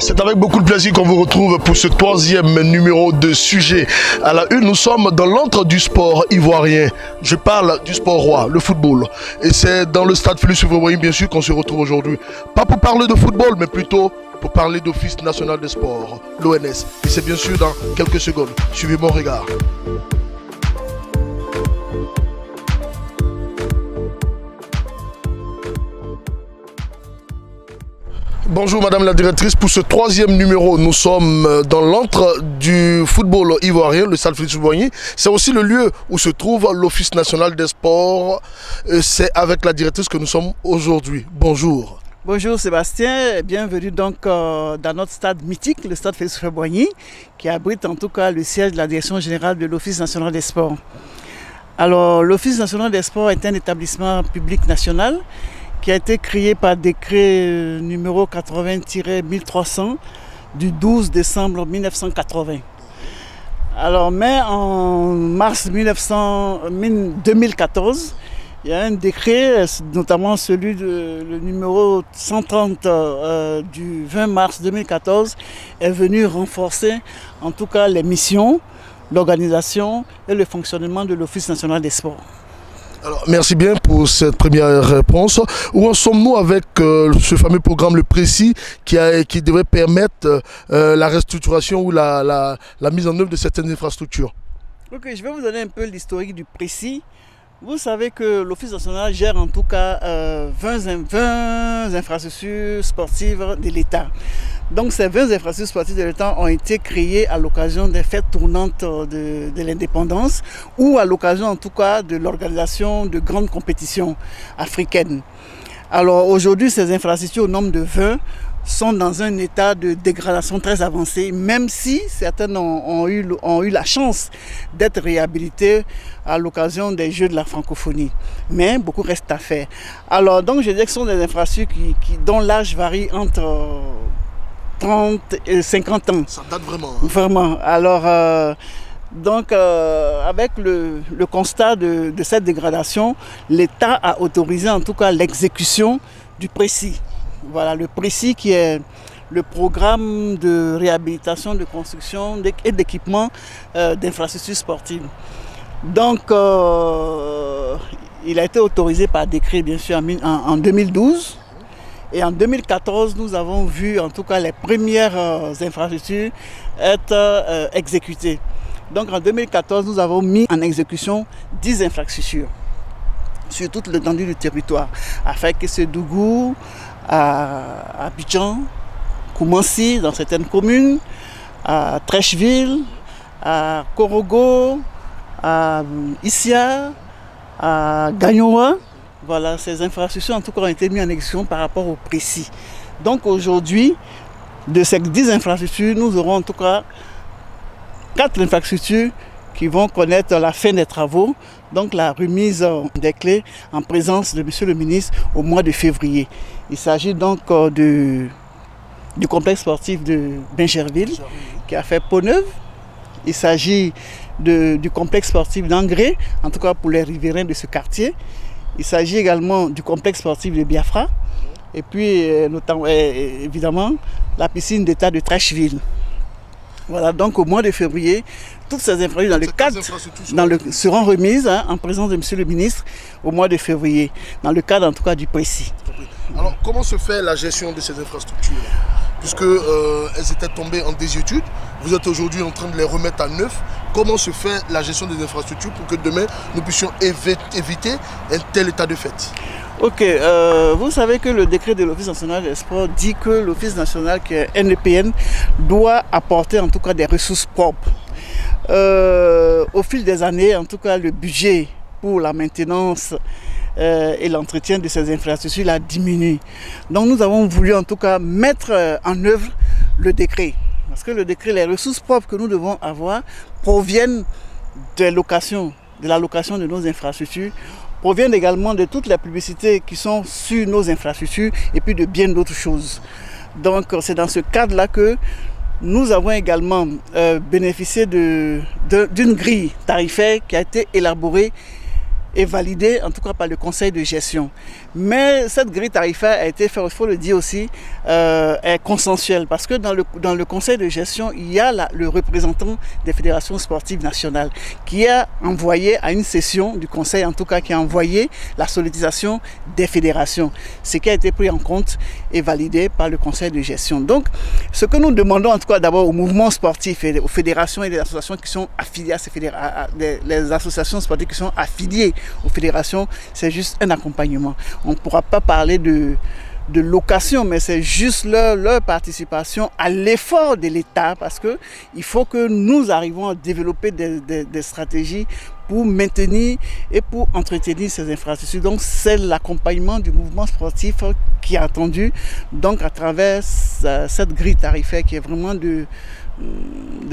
C'est avec beaucoup de plaisir qu'on vous retrouve pour ce troisième numéro de Sujet à la Une. Nous sommes dans l'antre du sport ivoirien. Je parle du sport roi, le football. Et c'est dans le stade Félix Houphouët-Boigny, bien sûr, qu'on se retrouve aujourd'hui. Pas pour parler de football, mais plutôt pour parler d'Office national des sports, l'ONS. Et c'est bien sûr dans quelques secondes. Suivez mon regard. Bonjour Madame la Directrice, pour ce troisième numéro, nous sommes dans l'antre du football ivoirien, le stade Félix Houphouët-Boigny. C'est aussi le lieu où se trouve l'Office national des sports. C'est avec la directrice que nous sommes aujourd'hui. Bonjour. Bonjour Sébastien, bienvenue donc dans notre stade mythique, le stade Félix Houphouët-Boigny, qui abrite en tout cas le siège de la Direction générale de l'Office national des sports. Alors l'Office national des sports est un établissement public national qui a été créé par décret numéro 80-1300 du 12 décembre 1980. Alors, mais en mars 2014, il y a un décret, notamment celui le numéro 130 du 20 mars 2014, est venu renforcer en tout cas les missions, l'organisation et le fonctionnement de l'Office national des sports. Alors, merci bien pour cette première réponse. Où en sommes-nous avec ce fameux programme, le Précis, qui devrait permettre la restructuration ou la mise en œuvre de certaines infrastructures? Ok, je vais vous donner un peu l'historique du Précis. Vous savez que l'Office national gère en tout cas 20 infrastructures sportives de l'État. Donc ces 20 infrastructures sportives de l'État ont été créées à l'occasion des fêtes tournantes de l'indépendance ou à l'occasion en tout cas de l'organisation de grandes compétitions africaines. Alors aujourd'hui, ces infrastructures au nombre de 20 sont dans un état de dégradation très avancé, même si certaines ont eu la chance d'être réhabilitées à l'occasion des Jeux de la francophonie. Mais beaucoup reste à faire. Alors donc je dirais que ce sont des infrastructures dont l'âge varie entre 30 et 50 ans. Ça date vraiment. Vraiment. Alors, avec le constat de cette dégradation, l'État a autorisé en tout cas l'exécution du Précis. Voilà, le Précis qui est le programme de réhabilitation, de construction et d'équipement d'infrastructures sportives. Donc, il a été autorisé par décret, bien sûr, en 2012. Et en 2014, nous avons vu en tout cas les premières infrastructures être exécutées. Donc en 2014, nous avons mis en exécution 10 infrastructures sur toute l'étendue du territoire. À Fekese-Dougou, à Abidjan, Koumansi, dans certaines communes, à Trècheville, à Korogo, à Issia, à Gagnoa. Voilà, ces infrastructures en tout cas ont été mises en exécution par rapport au Précis. Donc aujourd'hui, de ces 10 infrastructures, nous aurons en tout cas 4 infrastructures qui vont connaître la fin des travaux, donc la remise des clés en présence de Monsieur le ministre au mois de février. Il s'agit donc du complexe sportif de Bincherville qui a fait peau neuve. Il s'agit du complexe sportif d'Angré, en tout cas pour les riverains de ce quartier. Il s'agit également du complexe sportif de Biafra et puis notamment, évidemment la piscine d'état de Trècheville. Voilà, donc au mois de février, toutes ces infrastructures seront remises en présence de Monsieur le ministre au mois de février, dans le cadre en tout cas du Précis. Alors comment se fait la gestion de ces infrastructures? Puisqu'elles étaient tombées en désuétude, vous êtes aujourd'hui en train de les remettre à neuf. Comment se fait la gestion des infrastructures pour que demain nous puissions éviter un tel état de fait? Ok, vous savez que le décret de l'Office national des sports dit que l'Office national qui est NEPN doit apporter en tout cas des ressources propres. Au fil des années, en tout cas le budget pour la maintenance et l'entretien de ces infrastructures a diminué. Donc nous avons voulu en tout cas mettre en œuvre le décret. Parce que le décret, les ressources propres que nous devons avoir proviennent de la location de nos infrastructures, proviennent également de toutes les publicités qui sont sur nos infrastructures et puis de bien d'autres choses. Donc c'est dans ce cadre-là que nous avons également bénéficié d'une grille tarifaire qui a été élaborée est validée en tout cas par le conseil de gestion. Mais cette grille tarifaire a été faite, il faut le dire aussi, est consensuelle parce que dans le conseil de gestion, il y a le représentant des fédérations sportives nationales qui a envoyé à une session du conseil, en tout cas qui a envoyé la sollicitation des fédérations, ce qui a été pris en compte et validé par le conseil de gestion. Donc, ce que nous demandons en tout cas d'abord au mouvement sportif et aux fédérations et les associations qui sont affiliées à ces les associations sportives qui sont affiliées aux fédérations, c'est juste un accompagnement. On ne pourra pas parler de location, mais c'est juste leur participation à l'effort de l'État parce qu'il faut que nous arrivions à développer des stratégies pour maintenir et pour entretenir ces infrastructures. Donc c'est l'accompagnement du mouvement sportif qui est attendu donc à travers cette grille tarifaire qui est vraiment des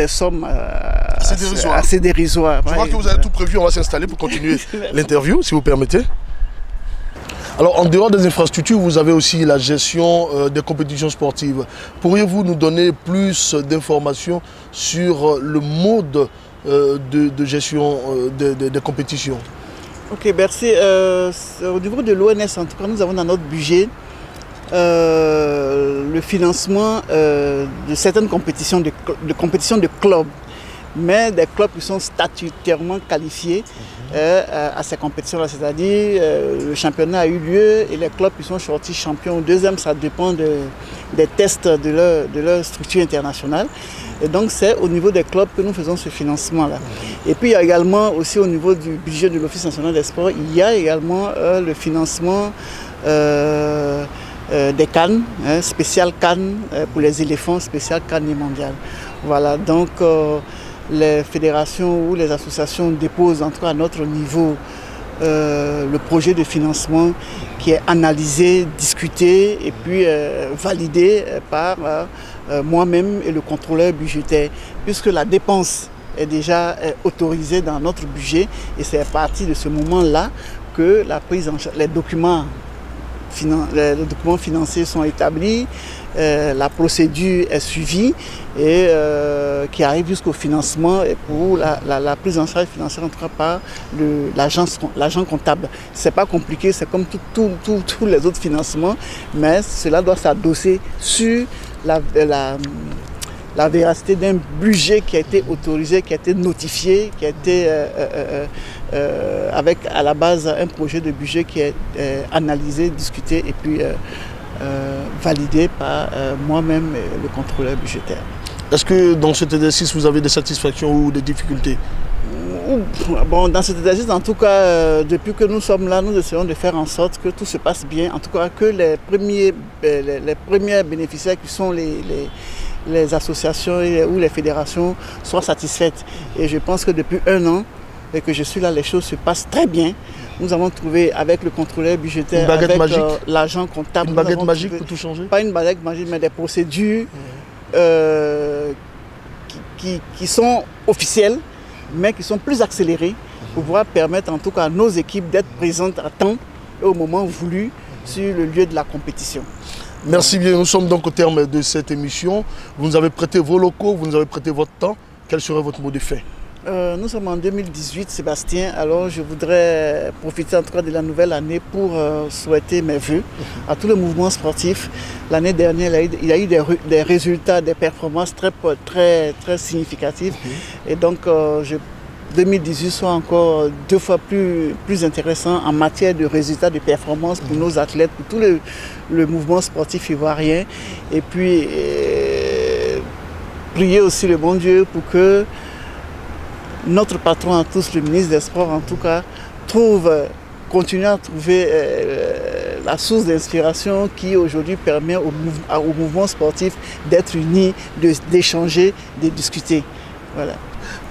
sommes assez dérisoires. Je crois que vous avez tout prévu, on va s'installer pour continuer l'interview, si vous permettez. Alors, en dehors des infrastructures, vous avez aussi la gestion des compétitions sportives. Pourriez-vous nous donner plus d'informations sur le mode de gestion des compétitions? Ok, merci. Au niveau de l'ONS, en tout cas, nous avons dans notre budget le financement de certaines compétitions de clubs, mais des clubs qui sont statutairement qualifiés à ces compétitions-là. C'est-à-dire, le championnat a eu lieu et les clubs qui sont sortis champions au deuxième, ça dépend des tests de leur structure internationale. Et donc, c'est au niveau des clubs que nous faisons ce financement-là. Et puis, il y a également aussi au niveau du budget de l'Office national des sports, il y a également le financement des CAN, spécial CAN pour les éléphants, spécial CAN et mondial. Voilà, donc les fédérations ou les associations déposent en tout cas à notre niveau le projet de financement qui est analysé, discuté et puis validé par moi-même et le contrôleur budgétaire, puisque la dépense est déjà autorisée dans notre budget et c'est à partir de ce moment-là que la prise en charge, les documents financiers sont établis, la procédure est suivie et qui arrive jusqu'au financement et pour la prise en charge financière en tout cas par l'agent comptable. C'est pas compliqué, c'est comme tous les autres financements, mais cela doit s'adosser sur la véracité d'un budget qui a été autorisé, qui a été notifié, qui a été avec à la base un projet de budget qui est analysé, discuté et puis validé par moi-même et le contrôleur budgétaire. Est-ce que dans cet exercice, vous avez des satisfactions ou des difficultés? Bon, dans cet exercice, en tout cas, depuis que nous sommes là, nous essayons de faire en sorte que tout se passe bien. En tout cas, que les premiers bénéficiaires qui sont les associations ou les fédérations soient satisfaites. Et je pense que depuis 1 an et que je suis là, les choses se passent très bien. Nous avons trouvé avec le contrôleur budgétaire, avec l'agent comptable. Une baguette magique pour tout changer? Pas une baguette magique, mais des procédures qui sont officielles, mais qui sont plus accélérées pour pouvoir permettre en tout cas à nos équipes d'être présentes à temps et au moment voulu sur le lieu de la compétition. Merci bien, nous sommes donc au terme de cette émission. Vous nous avez prêté vos locaux, vous nous avez prêté votre temps. Quel serait votre mot de fin? Nous sommes en 2018, Sébastien, alors je voudrais profiter en tout cas de la nouvelle année pour souhaiter mes vœux à tous les mouvements sportifs. L'année dernière, il y a eu des résultats, des performances très significatives. Et donc, 2018 soit encore 2 fois plus intéressant en matière de résultats, de performances pour nos athlètes, pour tout le mouvement sportif ivoirien. Et puis, prier aussi le bon Dieu pour que notre patron à tous, le ministre des Sports en tout cas, continue à trouver la source d'inspiration qui aujourd'hui permet au mouvement sportif d'être unis, d'échanger, de discuter. Voilà.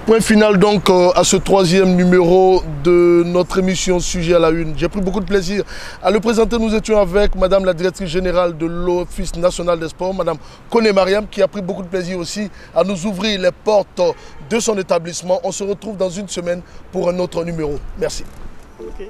Point final donc à ce 3e numéro de notre émission Sujet à la Une. J'ai pris beaucoup de plaisir à le présenter. Nous étions avec Madame la directrice générale de l'Office national des sports, Madame Koné Mariam, qui a pris beaucoup de plaisir aussi à nous ouvrir les portes de son établissement. On se retrouve dans une semaine pour un autre numéro. Merci. Okay.